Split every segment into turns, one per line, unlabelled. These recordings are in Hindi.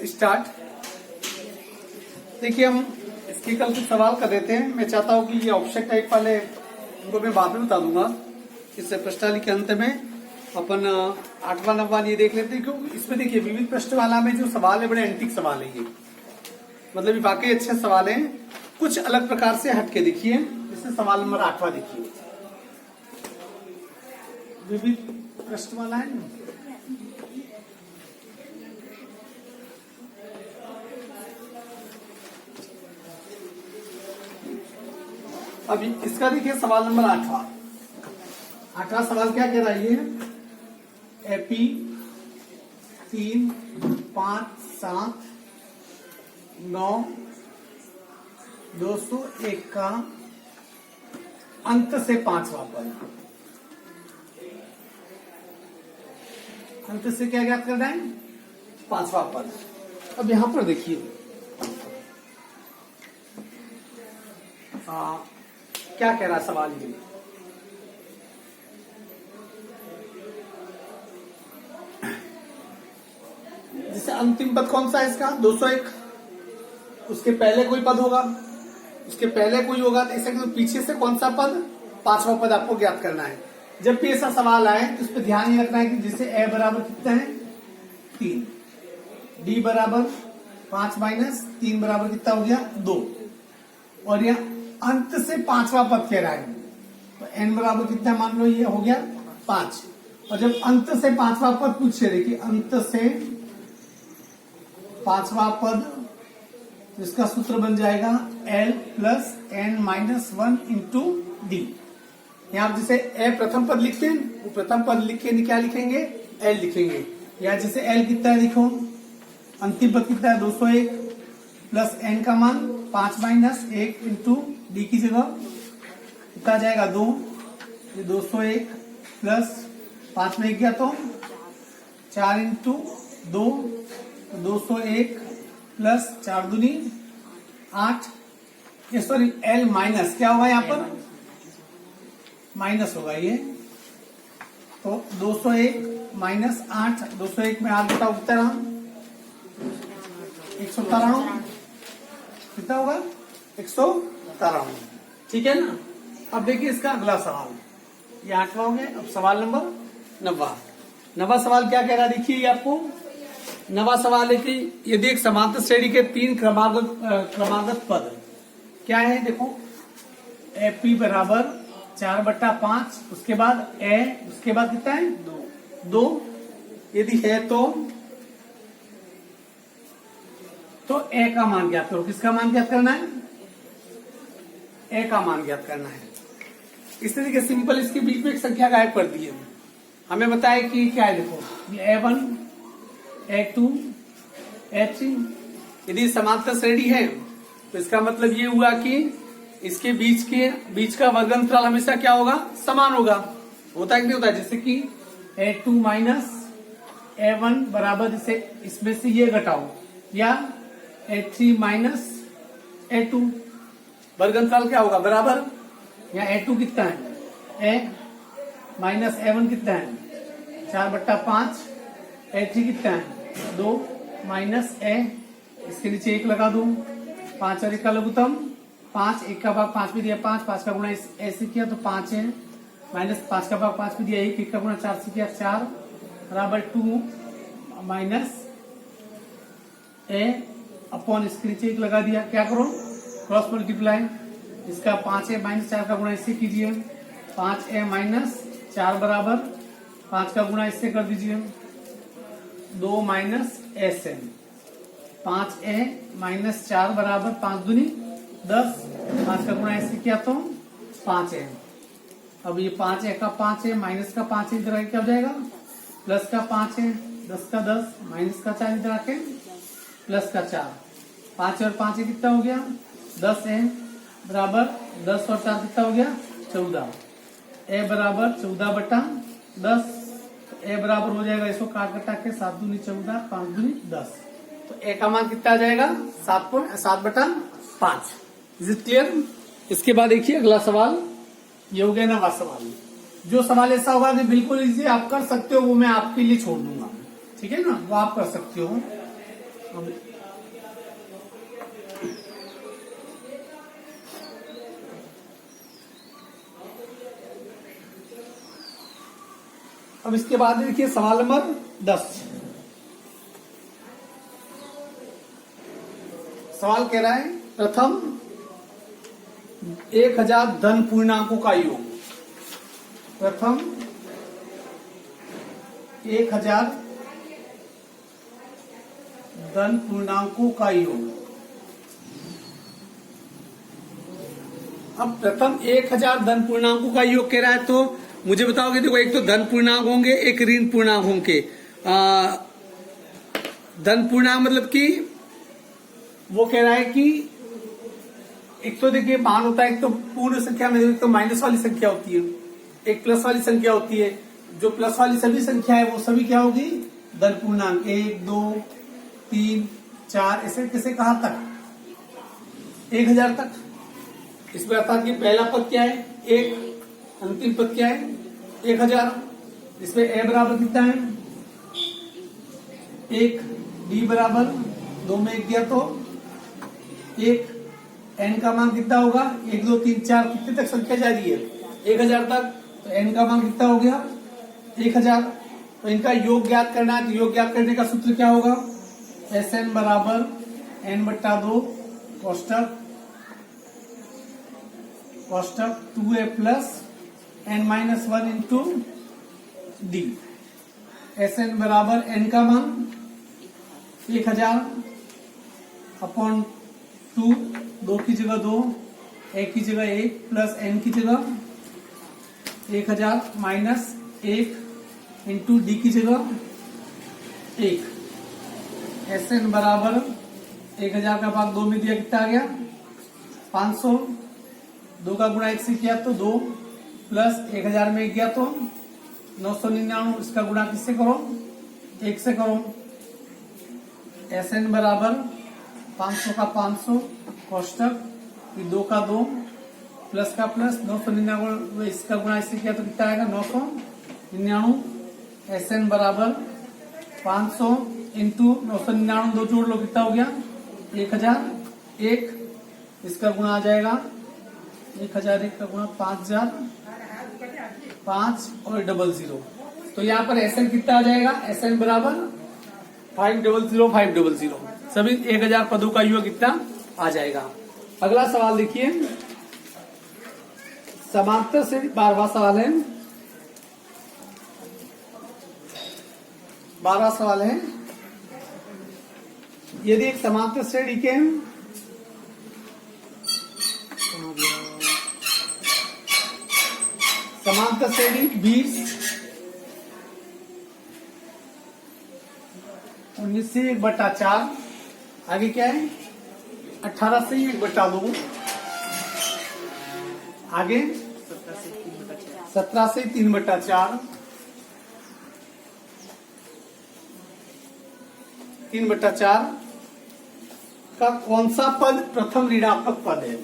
स्टार्ट। देखिए हम इसके कल कुछ सवाल कर देते हैं। मैं चाहता हूं कि ये ऑप्शन टाइप वाले उनको मैं बाद में बता दूंगा। इस प्रश्नावली के अंत में अपन 8वां 9वां ये देख लेते हैं, क्योंकि इसमें देखिए विविध प्रश्नवाला में जो सवाल है बड़े एंटीक सवाल है। ये मतलब ये वाकई अच्छे सवाल हैं, कुछ अलग प्रकार से हटके। देखिए जैसे सवाल नंबर 8वां देखिए, विविध प्रश्नवाला है ना। अब इसका देखिए सवाल नंबर 8वां सवाल क्या कह रहा है? ये एपी 3, 5, 7, 9, 201 का अंत से 5वां पद। अंत से क्या ज्ञात करना है? 5वां पद। अब यहां पर देखिए क्या कह रहा है सवाल ये। जैसे अंतिम पद कौन सा है इसका? 201। उसके पहले कोई पद होगा, उसके पहले कोई होगा, तो ऐसे पीछे से कौन सा पद? 5वां पद आपको ज्ञात करना है। जब भी ऐसा सवाल आए तो इस पर ध्यान ये रखना है कि जैसे ए बराबर कितना है? 3, डी बराबर 5 माइनस 3 बराबर कितना हो गया? 2, और यह अंत से 5वां पद कह रहा है, तो एन बराबर कितना मान लो? ये हो गया 5। और जब अंत से 5वां पद पूछे, देखिए अंत से 5वां पद, तो इसका सूत्र बन जाएगा L plus N minus 1 into d. यहां जैसे ए प्रथम पद लिखते हैं, वो प्रथम पद लिख के क्या लिखेंगे? L लिखेंगे। या जैसे L कितना है देखो, अंतिम पद कितना है? 201 प्लस एन का मान 5 माइनस 1 इंटू डी की जगह कितना जाएगा? 2। ये 201 प्लस 5 में 1 गया तो 4 इंटू 2, 201 प्लस 4 दूनी 8। ये सॉरी एल माइनस क्या होगा? यहाँ पर माइनस होगा ये, तो 201 माइनस 8, 201 में 8 बताओ कितना रहा? 193। कितना होगा? 193। ठीक है ना। अब देखिए इसका अगला सवाल, ये 8वां हो गया। अब सवाल नंबर 9वां। 9वां सवाल क्या कह रहा है? देखिए आपको 9वां सवाल है कि यदि एक समांतर श्रेणी के 3 क्रमागत पद क्या है? देखो एपी बराबर 4/5, उसके बाद ए, उसके बाद कितना है? 2 यदि है तो ए का मान ज्ञात करो। किसका मान ज्ञात करना है? ए का मान ज्ञात करना है। इस तरीके सिंपल इसके बीच में एक संख्या गायब कर दी है। हमें बताया कि क्या है, देखो ये A1, A2, A3 यदि समांतर श्रेणी है तो इसका मतलब ये हुआ कि इसके बीच का वर्गांतराल हमेशा क्या होगा? समान होगा। होता है कि नहीं होता? जैसे कि A2 माइनस A1 बराबर, जैसे इसमें से ये घटाओ, या A3 माइनस A2, वर्गांतराल क्या होगा? बराबर। यहाँ A2 कितना है? A माइनस A1 कितना है? 4/5। A3 कितना है? 2 माइनस A, इसके नीचे 1 लगा दूं। 5 और 1 का लघुत्तम 5, 1 का भाग 5 भी दिया 5, 5 का गुणा ऐसे किया तो 5 है, माइनस 5 का भाग 5 भी दिया 1, 1 का गुणा 4 से किया 4 बराबर 2 माइनस A अपॉन इसके नीचे 1 लगा दिया। क्या करो? Cross multiply. इसका 5A माइनस 4 का गुणा इससे कीजिए, 5A माइनस 4 बराबर 5 का गुणा इससे कर दीजिए 2 माइनस SN। 5A माइनस 4 बराबर 5 दूनी 10, 5 का गुणा इससे किया तो 5A। अब ये 5A का 5A माइनस का 5A इधर क्या हो जाएगा? प्लस का 5A, 10 का 10 माइनस का 4 इधर आके प्लस का 4, 5 और 5 कितना हो गया? 10A बराबर 10 और 4 कितना हो गया? 14। A बराबर 14/10। ए बराबर हो जाएगा, इसको काट कटा के 7 दूनी 14, 5 दूनी 10, तो ए का मान कितना आ जाएगा? 7/5। Is it clear? इसके बाद देखिए अगला सवाल, ये हो गया 9वां सवाल। जो सवाल ऐसा होगा कि बिल्कुल इजी आप कर सकते हो, वो मैं आपके लिए छोड़ दूंगा। ठीक है ना, वो आप कर सकते हो। अब इसके बाद देखिए सवाल नंबर 10। सवाल कह रहा है प्रथम 1000 धन पूर्णांकों का योग। प्रथम 1000 धन पूर्णांकों का योग। अब प्रथम 1000 धन पूर्णांकों का योग कह रहा है, तो मुझे बताओगे, देखो एक तो धन पूर्णांक होंगे, एक ऋण पूर्णांक होंगे। धन पूर्णांक मतलब कि वो कह रहा है कि एक तो देखिए मान होता है, एक तो पूर्ण संख्या में एक तो माइनस वाली संख्या होती है, एक प्लस वाली संख्या होती है। जो प्लस वाली सभी संख्या है वो सभी क्या होगी, धन पूर्णांक। 1 2 3 4 ऐसे कैसे कहा तक 1000 तक। इसमें अर्थात कि पहला पद क्या है 1, अंतिम पद क्या है 1000। इसमें ए बराबर कितना है 1, डी बराबर 2 में 1 दिया तो 1, एन का मान कितना होगा 1 2 3 4 कितने तक संख्या जा रही है 1000 तक, तो एन का मान कितना हो गया 1000। तो इनका योग ज्ञात करना है, तो योग ज्ञात करने का सूत्र क्या होगा एस एन बराबर एन बट्टा 2 कोष्टक 2a plus N minus 1 into d. S n बराबर एन का मान 1000 अपॉन 2, 2 की जगह 2, 1 की जगह 1 प्लस एन की जगह 1000 माइनस 1 इंटू डी की जगह 1। एस एन बराबर 1000 का भाग 2 में दिया कितना आ गया 500। 2 का गुणा 1 से किया तो 2 प्लस 1000 में गया तो 999। इसका गुणा किससे करो 1 से करो। एस एन बराबर 500 का 500 कोष्टक 2 का 2 प्लस का प्लस 999। इसका गुणा इससे किया तो कितना आएगा 999। एस एन बराबर 500 इंटू 999 2 जोड़ लो कितना हो गया 1001। इसका गुणा आ जाएगा 1001 का गुणा 5000 5 और 00। तो यहाँ पर एस एन कितना आ जाएगा एस एन बराबर 500 सभी 1000 पदों का योग कितना आ जाएगा। अगला सवाल देखिए समांतर से 12वां सवाल है। 12वां सवाल है यदि एक समांतर श्रेणी के समांतर श्रेणी 20 19 से 1/4 आगे क्या है 18 से 1/2 आगे 17 से 3/4 3/4 का कौन सा पद प्रथम ऋणात्मक पद है।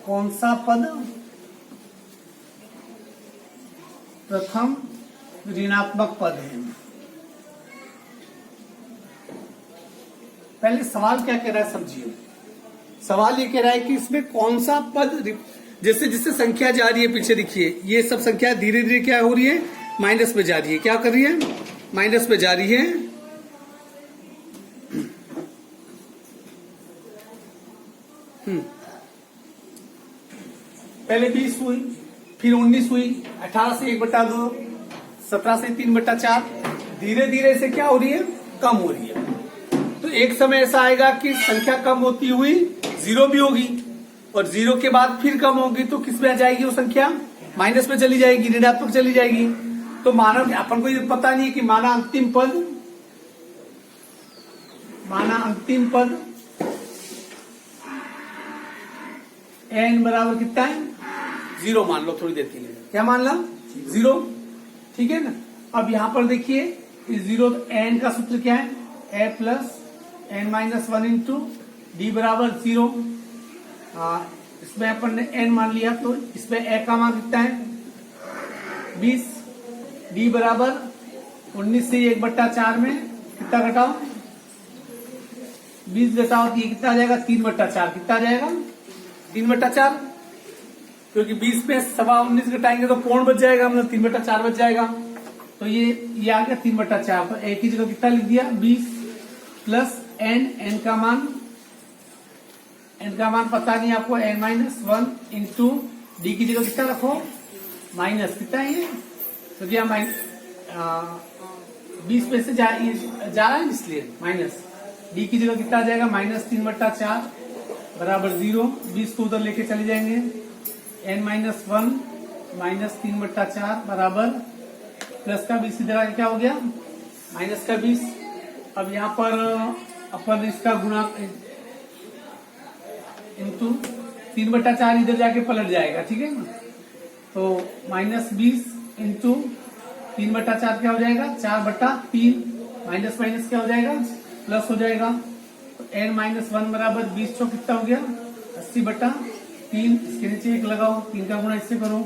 कौन सा पद प्रथम ऋणात्मक पद है। पहले सवाल क्या कह रहा है समझिए। सवाल ये कह रहा है कि इसमें कौन सा पद जैसे जिससे संख्या जा रही है पीछे देखिए ये सब संख्या धीरे धीरे क्या हो रही है माइनस में जा रही है। क्या कर रही है माइनस में जा रही है। पहले 20 हुई फिर 19 हुई 18 से 1/2 17 से 3/4 धीरे धीरे से क्या हो रही है कम हो रही है। तो एक समय ऐसा आएगा कि संख्या कम होती हुई 0 भी होगी और 0 के बाद फिर कम होगी तो किस में आ जाएगी वो संख्या माइनस में चली जाएगी ऋणात्मक चली जाएगी। तो माना अपन को ये पता नहीं है कि माना अंतिम पद एन बराबर कितना है 0 मान लो थोड़ी देर के लिए। क्या मान लो 0 ठीक है ना। अब यहां पर देखिए 0 एन का सूत्र क्या है A plus N minus 1 into D बराबर 0। इसमें अपन ने एन मान लिया तो इसमें ए का मान कितना है 20। डी बराबर 19 से 1/4 में कितना घटाओ 20 घटाओ तो ये कितना आ जाएगा 3/4 कितना आ जाएगा 3/4 क्योंकि 20 में 19.25 घटाएंगे तो पौन बच जाएगा मतलब 3/4 बच जाएगा तो ये आ गया 3/4 तो एक ही जगह कितना लिख दिया 20 प्लस n का मान पता नहीं आपको n-1 इंटू डी की जगह कितना रखो माइनस कितना है ये तो क्या 20 में से जा रहा है इसलिए माइनस डी की जगह कितना आ जाएगा -3/4 बराबर 0 20 को उधर लेके चले जाएंगे n-1 -3/4 बराबर प्लस का 20 इधर क्या हो गया माइनस का 20 अब यहाँ पर अपन इसका गुणा इंटू 3/4 इधर जाके पलट जाएगा ठीक है ना तो -20 इंटू 3/4 क्या हो जाएगा 4/3 माइनस माइनस क्या हो जाएगा प्लस हो जाएगा तो n-1 बराबर 20 चौ कितना हो गया 80/3 इसके नीचे 1 लगाओ 3 का गुणा इससे करो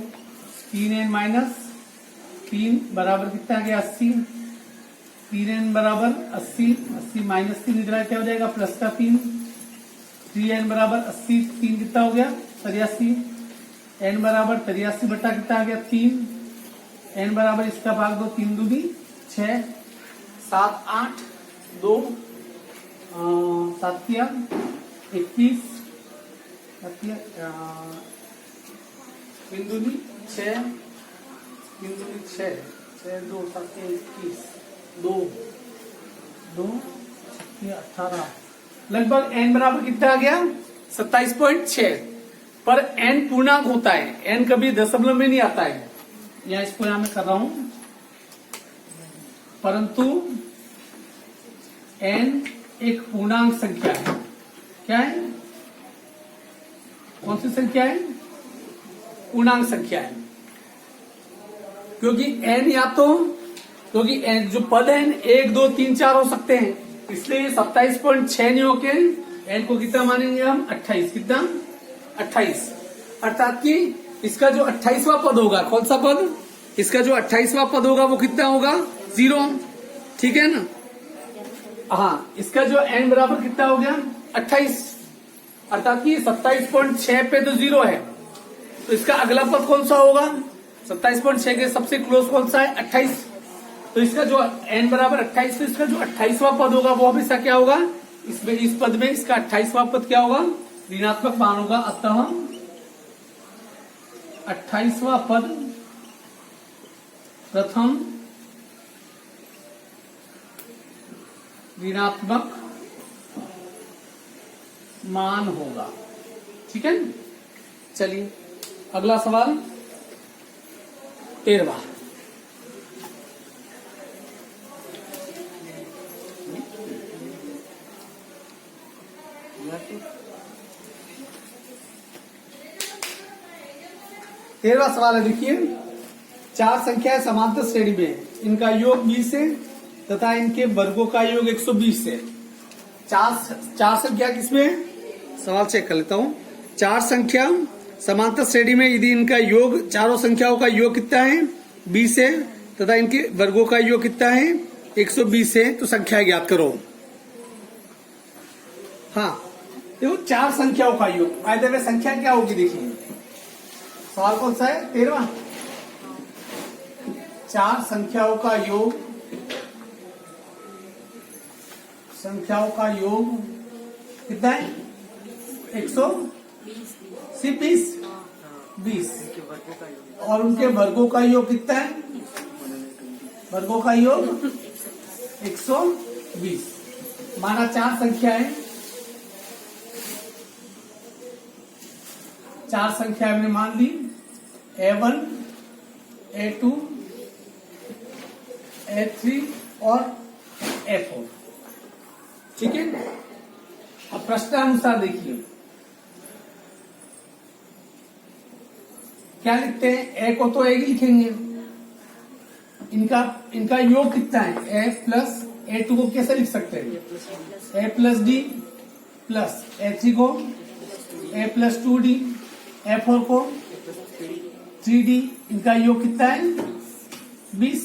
3n-3 बराबर कितना आ गया 80 3n बराबर 80 माइनस 3 इधर क्या हो जाएगा प्लस का 3n बराबर 80 3 कितना हो गया 83 n बराबर 83 बटा कितना आ गया 3 n बराबर इसका भाग दो 3 दूनी 6 7 8 2 7 21 3 दूनी 6 3 दूनी 6 2 7 21 2 18 लगभग n बराबर कितना आ गया 27.6 पर n पूर्णांक होता है n कभी दशमलव में नहीं आता है या इसको यहां मैं कर रहा हूं परंतु n एक पूर्णांक संख्या है क्या है कौन सी संख्या है पूर्णांक संख्या है क्योंकि n या तो क्योंकि n जो पद है 1 2 3 4 हो सकते हैं इसलिए 27.6 नहीं होके n को कितना मानेंगे हम 28 कितना 28 अर्थात कि इसका जो 28वां पद होगा कौन सा पद इसका जो 28वां पद होगा वो कितना होगा 0 ठीक है ना हाँ इसका जो n बराबर कितना हो गया 28 अर्थात कि 27.6 पे तो 0 है तो इसका अगला पद कौन सा होगा 27.6 के सबसे क्लोज कौन सा है 28 तो इसका जो n बराबर 28 तो इसका जो 28वां पद होगा वो हमेशा क्या होगा इसमें इस पद में इसका 28वां पद क्या होगा ऋणात्मक मान होगा अतः 28वां पद प्रथम ऋणात्मक मान होगा ठीक है चलिए अगला सवाल 13वां तेरहवां सवाल है देखिए 4 संख्याएं समांतर श्रेणी में हैं। इनका योग 20 है तथा इनके वर्गों का योग 120 है। चार संख्या किसमें सवाल चेक कर लेता हूँ 4 संख्या समांतर श्रेणी में यदि इनका योग चारों संख्याओं का योग कितना है 20 है तथा इनके वर्गों का योग कितना है 120 है तो संख्या ज्ञात करो। हाँ देखो 4 संख्याओं का योग फायदे में संख्या क्या होगी देखिए सवाल कौन सा है 13वां 4 संख्याओं का योग कितना है 120 और उनके वर्गों का योग कितना है वर्गों का योग 120 माना 4 संख्या है 4 संख्या हमने मान ली A1 A2 A3 और A4 ठीक है अब प्रश्नानुसार देखिए क्या लिखते हैं A को तो A ही लिखेंगे इनका योग कितना है A प्लस A2 को कैसे लिख सकते हैं A plus D plus A3 को A प्लस 2D A4 को 3D इनका योग कितना है 20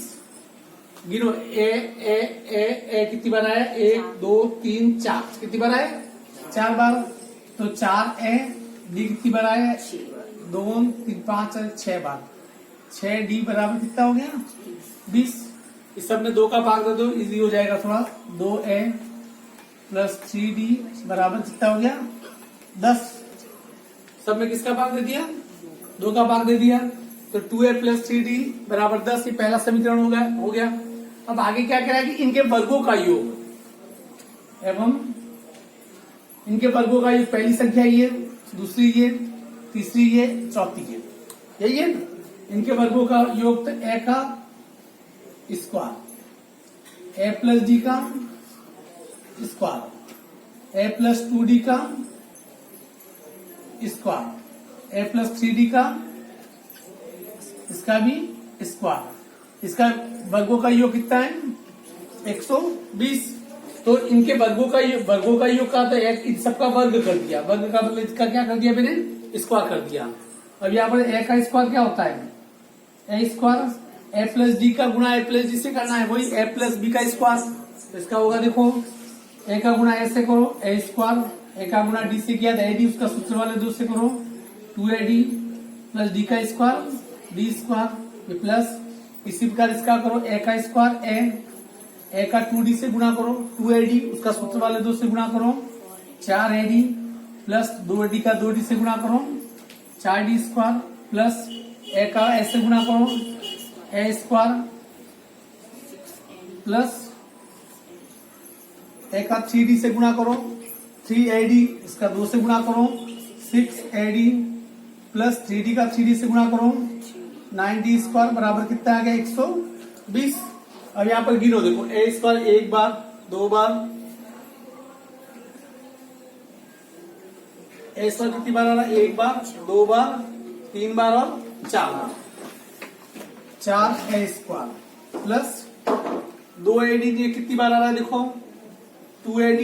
गिनो ए कितनी बार आया, 1 2 3 4, कितनी बार आया, 4 बार। तो 4 डी कितनी बार आया, 2 3 5 6 बार। 6 डी बराबर कितना हो गया, 20। इस सब में 2 का भाग दे दो, इजी हो जाएगा थोड़ा। 2a प्लस 3d बराबर कितना हो गया, 10। सब में किसका भाग दे दिया, 2 का भाग दे दिया। तो 2a प्लस 3d बराबर 10, ये पहला समीकरण हो गया। अब आगे क्या करें कि इनके वर्गों का योग एवं इनके वर्गों का योग, पहली संख्या ये, दूसरी ये, तीसरी ये, चौथी ये, यही है ना। इनके वर्गों का योग तो ए का स्क्वायर, ए प्लस डी का स्क्वायर, ए प्लस 2d का स्क्वायर, ए प्लस 3d का, इसका भी स्क्वायर। इसका वर्गों का योग कितना है, 120। तो इनके वर्गों का योग का तो इन सबका वर्ग कर दिया। वर्ग का मतलब इसका क्या कर दिया मैंने, स्क्वायर कर दिया। अब यहाँ पर ए का स्क्वायर क्या होता है, ए स्क्वायर, ए प्लस डी का गुणा ए प्लस डी से करना है, वही ए प्लस बी का स्क्वायर। तो इसका होगा देखो, ए का गुणा ए से करो, ए स्क्वायर, ए का गुणा डी से किया, ए डी उसका सूत्र वाले 2 से करो, 2ad प्लस डी का स्क्वायर, डी स्क्वायर प्लस, इसी प्रकार इसका करो, ए का स्क्वायर, ए का 2d से गुणा करो, 2ad उसका सूत्र वाले 2 से गुणा करो, 4ad प्लस 2ad का 2d से गुणा करो, 4d स्क्वायर प्लस ए का ए से गुणा करो, ए स्क्वायर प्लस ए का 3d से गुणा करो, 3ad इसका 2 से गुणा करो, 6ad प्लस 3d का 3d से गुणा करो, 9d स्क्वायर बराबर कितना आ गया, 120। अब यहाँ पर गिनो देखो, ए स्क्वायर 1 बार, 2 बार, ए स्क्वायर कितनी बार आ रहा है, 1 बार, 2 बार, 3 बार और 4 बार। 4 ए स्क्वायर प्लस 2ad ये कितनी बार आ रहा है देखो, 2ad,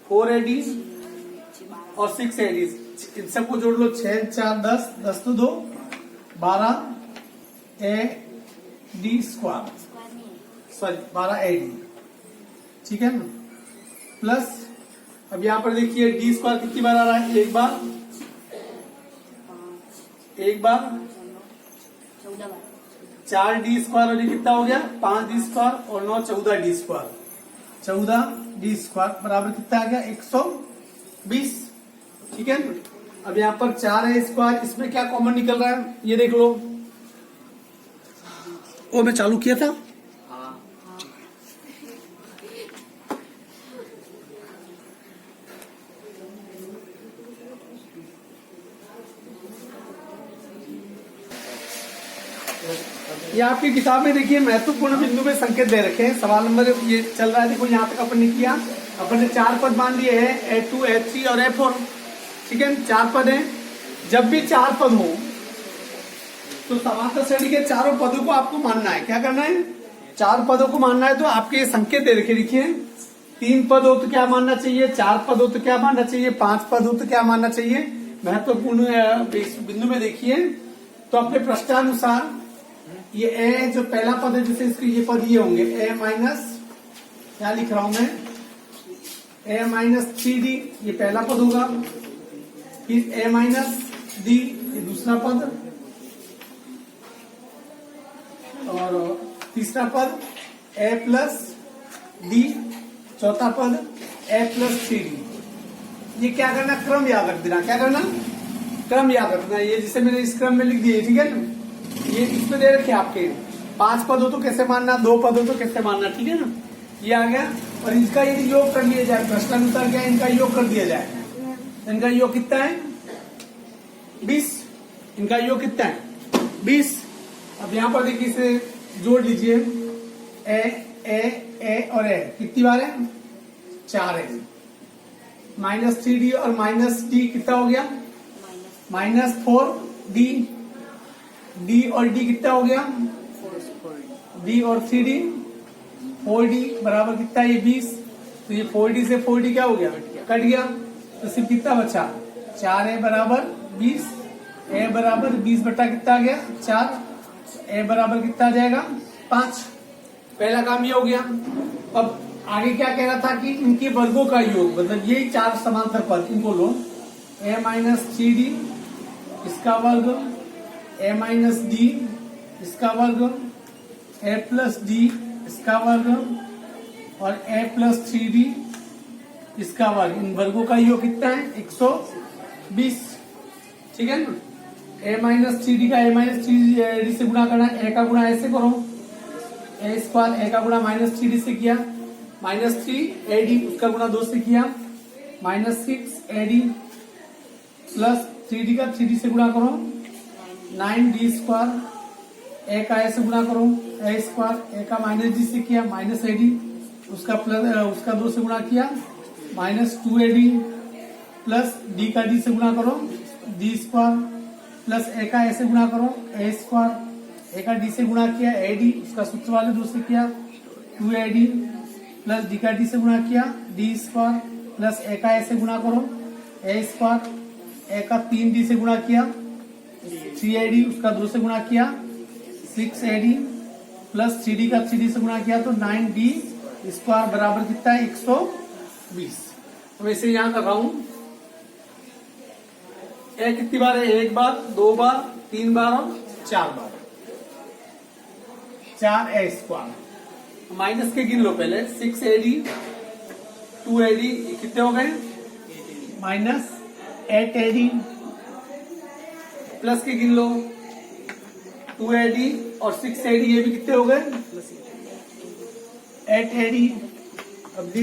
4ad और 6ad। इन सबको जोड़ लो, 6 4 10, 10 तो 2 12 ad स्क्वायर, सॉरी 12ad, ठीक है ना। प्लस अब यहाँ पर देखिए डी स्क्वायर कितनी बार आ रहा है, 1 बार, 1 बार, 4d स्क्वायर और ये कितना हो गया, 5d स्क्वायर और 9 14d स्क्वायर, 14d स्क्वायर बराबर कितना आ गया, 120, ठीक है ना। अब यहाँ पर 4a स्क्वायर, इसमें क्या कॉमन निकल रहा है, ये देख लो, वो मैं चालू किया था। ये आपकी किताब में देखिए महत्वपूर्ण बिंदु में संकेत दे रखे हैं। सवाल नंबर ये चल रहा है, देखो यहाँ तक अपन ने किया, अपन ने 4 पद मान लिए हैं, A2 A3 और A4, ठीक है, 4 पद हैं। जब भी 4 पद हो तो समांतर श्रेणी के चारों पदों को आपको मानना है। क्या करना है, 4 पदों को मानना है। तो आपके ये संकेत दे रखे, देखिए 3 पद हो तो क्या मानना चाहिए, 4 पद हो तो क्या मानना चाहिए, 5 पद हो तो क्या मानना चाहिए। महत्वपूर्ण बिंदु में देखिए, तो अपने प्रश्नानुसार ये ए जो पहला पद है, जैसे इसके ये पद ये होंगे, ए माइनस, क्या लिख रहा हूं मैं, ए माइनस 3d ये पहला पद होगा, फिर ए माइनस डी ये दूसरा पद, और तीसरा पद ए प्लस डी, चौथा पद ए प्लस 3d। ये क्या करना, क्रम याद रख देना। क्या करना, क्रम याद रखना। ये जिसे मैंने इस क्रम में लिख दिया, ठीक है ना। ये इसमें दे रखे आपके 5 पद हो तो कैसे मानना, 2 पद हो तो कैसे मानना, ठीक है ना। ये आ गया। और इनका यदि योग कर लिया जाए, प्रश्नानुसार क्या इनका योग कर दिया जाए, इनका योग कितना है, 20। इनका योग कितना है, 20। अब यहाँ पर देखिए इसे जोड़ लीजिए, ए और ए कितनी बार है, 4 है। माइनस 3d और माइनस डी कितना हो गया, माइनस 4d, डी और डी कितना हो गया, डी और 3d, 4d बराबर कितना है, ये 20। तो ये 4d से 4d क्या हो गया, कट गया। तो सिर्फ कितना बचा, 4a बराबर 20, a बराबर 20 बटा कितना आ गया, 4, a बराबर कितना आ जाएगा, 5। पहला काम ये हो गया। अब आगे क्या कह रहा था कि इनके वर्गों का योग, मतलब ये चार समांतर पद, इनको लो a माइनस 3d इसका वर्ग, a माइनस d इसका वर्ग, a प्लस d इसका वर्ग और a प्लस 3d इसका वर्ग। इन वर्गों का योग कितना है? 120। ठीक है ना। a माइनस 3d का a माइनस 3d से गुणा करना है, a का गुणा ऐसे करो, a स्क्वायर, a का गुणा माइनस 3d से किया, माइनस 3ad उसका गुणा 2 से किया, माइनस 6ad प्लस 3d का 3d से गुणा करो, 9d स्क्वायर, a का a से गुणा करो, a स्क्वायर, a का माइनस d से किया, माइनस ad उसका प्लस उसका 2 से गुणा किया, माइनस 2ad प्लस d का d से गुणा करो, d स्क्वायर प्लस a का a से गुणा करो, a स्क्वायर, a का d से गुणा किया, ad उसका सूत्र वाले 2 से किया, 2ad प्लस d का d से गुणा किया, d स्क्वायर प्लस a का a से गुणा करो, a स्क्वायर, a का 3d से गुणा किया, 3ad उसका 2 से गुणा किया, 6ad प्लस 3d का 3d से गुणा किया, तो 9d स्क्वायर बराबर कितना है? 120। तो वैसे यहां कर रहा हूं, a कितनी बार है? 1 बार, 2 बार, 3 बार और 4 बार, 4a स्क्वायर। माइनस के गिन लो पहले, 6ad 2ad कितने हो गए? माइनस 8ad प्लस के गिन लो 2ad और 6ad, ये भी कितने हो गए? 8ad। अब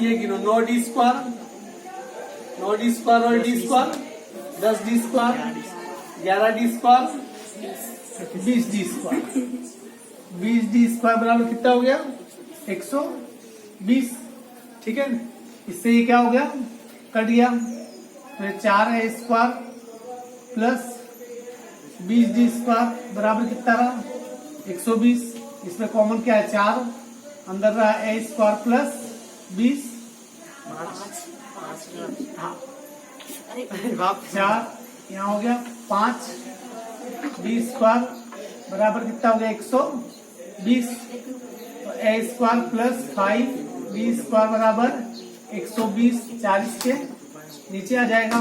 ये गिनो 9d स्क्वायर, 9d स्क्वायर और d square 10d square, 11d square, 20d square, 20d square बराबर कितना हो गया? 120। ठीक है, इससे ये क्या हो गया? कट गया। तो 4a square plus 20d square बराबर कितना रहा? 120। इसमें कॉमन क्या है? 4 अंदर रहा, a स्क्वायर प्लस 20, 4 यहाँ हो गया 5, d स्क्वायर बराबर कितना हो गया? 120। तो a square plus 5d square बराबर 120, 40 के नीचे आ जाएगा।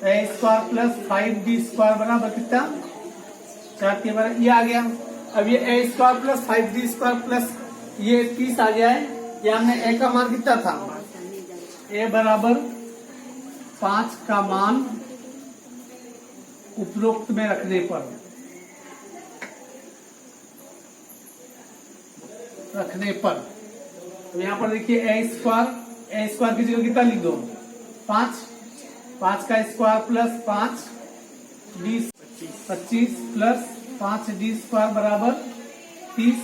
a square plus 5d square बराबर कितना? 4 के बराबर, ये आ गया। अब ये a square plus 5d square plus ये 30 आ गया है। ये हमने a का मान कितना था? a बराबर 5 का मान उपरोक्त में रखने पर तो यहाँ पर देखिए a स्क्वायर की जगह कितना लिख दो? 5, 5 का square plus 5 d 25 plus 5d square बराबर 30,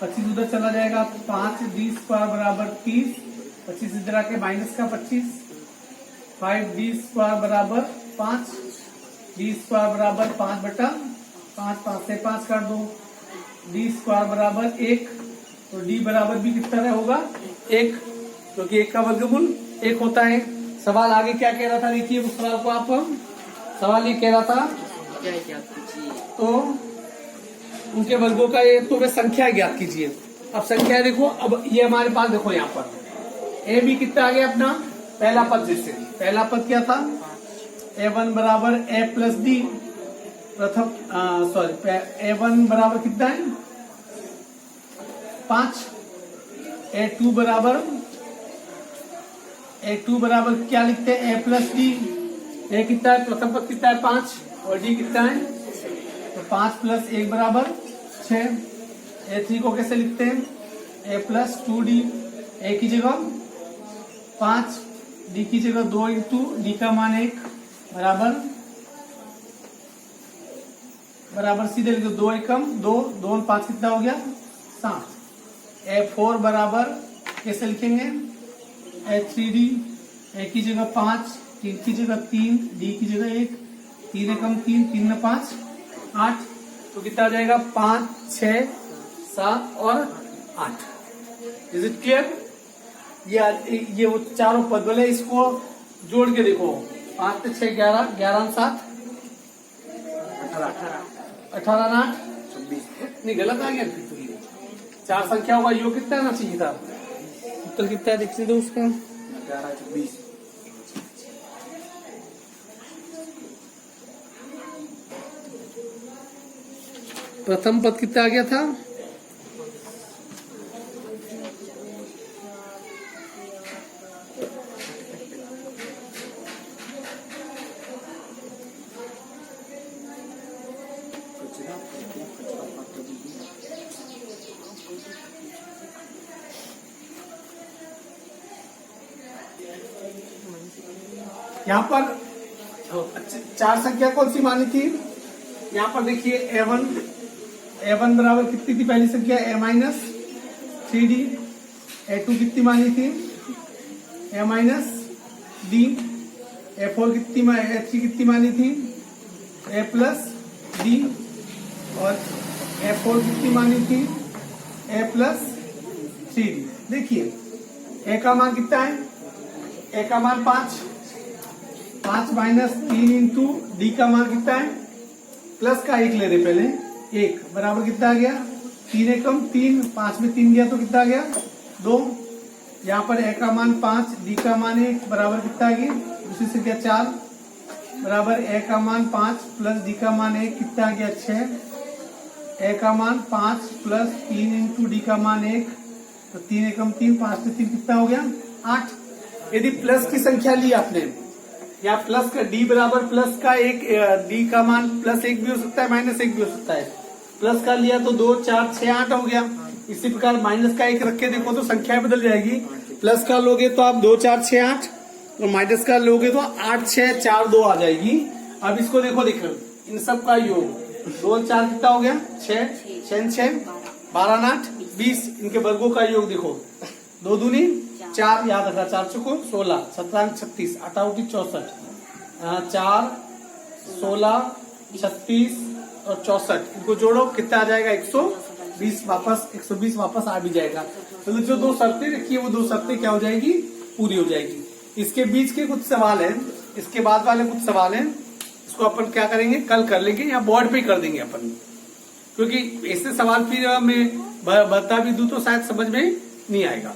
25 उधर चला जाएगा, 5d स्क्वायर बराबर 30, 25 इधर आके माइनस का 25, 5d स्क्वायर बराबर 5, d स्क्वायर बराबर 5/5, 5 से 5 काट दो, d स्क्वायर बराबर 1, तो d बराबर भी कितना होगा? 1, क्योंकि 1 का वर्गमूल 1 होता है। सवाल आगे क्या कह रहा था? देखिए उस सवाल को आप, सवाल ये कह रहा था तो उनके वर्गों का ये तो वे संख्या ज्ञात कीजिए। अब संख्या देखो, अब ये हमारे पास देखो यहाँ पर a भी कितना आ गया अपना? पहला पद। जैसे पहला पद क्या था? a1 बराबर a प्लस d, प्रथम a1 बराबर कितना है? 5, a2 बराबर क्या लिखते हैं? a plus d। a कितना है? प्रथम पद कितना है? 5 और d कितना है? तो 5 प्लस 1 बराबर 6। a3 को कैसे लिखते हैं? a प्लस 2d, a की जगह 5, d की जगह 2 इंटू d का मान 1 बराबर सीधे लिख दो, 2 एकम 2, 2 और 5 कितना हो गया? 7। a4 बराबर कैसे लिखेंगे? a3d, a की जगह 5, 3 की जगह 3, d की जगह 1, 3 एकम 3, 3 में 5, 8। तो कितना आ जाएगा? 5, 6, 7 और 8। Is it clear? ये वो चारों पद बोले, इसको जोड़ के देखो, 5 से 6 11, 11 7 18 8 नहीं, गलत आ गया। 4 संख्याओं का योग कितना आना चाहिए था? उत्तर कितना है देखने दो उसका।
11/20।
प्रथम पद कितना आ गया था? यहाँ पर 4 संख्या कौन सी मानी थी? यहाँ पर देखिए A1 बराबर कितनी थी पहली संख्या? A-3D। A2 कितनी मानी थी? A-D। A4 कितनी A3 कितनी मानी थी? A+D। और A4 कितनी मानी थी? A+3D। देखिए A का मान कितना है? A का मान 5 -3 इंटू डी का मान कितना है? प्लस का 1 ले रहे पहले, 1 बराबर कितना आ गया? 3 एकम 3, 5 में 3 गया तो कितना आ गया? 2। यहाँ पर ए का मान 5, डी का मान 1 बराबर कितना आ गया? दूसरी संख्या 4 बराबर ए का मान 5 प्लस डी का मान 1 कितना आ गया? 6। ए का मान 5 प्लस 3 इंटू डी का मान 1, तो 3 एकम 3, 5 में 3 कितना हो गया? 8। यदि प्लस की संख्या ली आपने या प्लस का डी बराबर प्लस का 1, डी का मान +1 भी हो सकता है, -1 भी हो सकता है। प्लस का लिया तो 2, 4, 6, 8 हो गया। इसी प्रकार माइनस का 1 रख के देखो तो संख्या बदल जाएगी। प्लस का लोगे तो आप 2, 4, 6, 8 और माइनस का लोगे तो 8, 6, 4, 2 आ जाएगी। अब इसको देखो इन सब का योग 2, 4 कितना हो गया? 6, 6, 12, 8, 20। इनके वर्गों का योग देखो 2 दूनी 4, याद रखा 4 चौको 16, 17 36, 8 64, 4, 16, 36 और 64 इनको जोड़ो कितना आ जाएगा? 120 वापस 120 वापस आ भी जाएगा। तो जो 2 शर्तें रखी है वो 2 शर्तें क्या हो जाएगी? पूरी हो जाएगी। इसके बीच के कुछ सवाल हैं, इसके बाद वाले कुछ सवाल हैं, इसको अपन क्या करेंगे? कल कर लेंगे या बोर्ड पे कर देंगे अपन, क्योंकि ऐसे सवाल फिर मैं बता भी दूं तो शायद समझ में नहीं आएगा।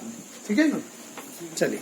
ठीक है ना? चलिए।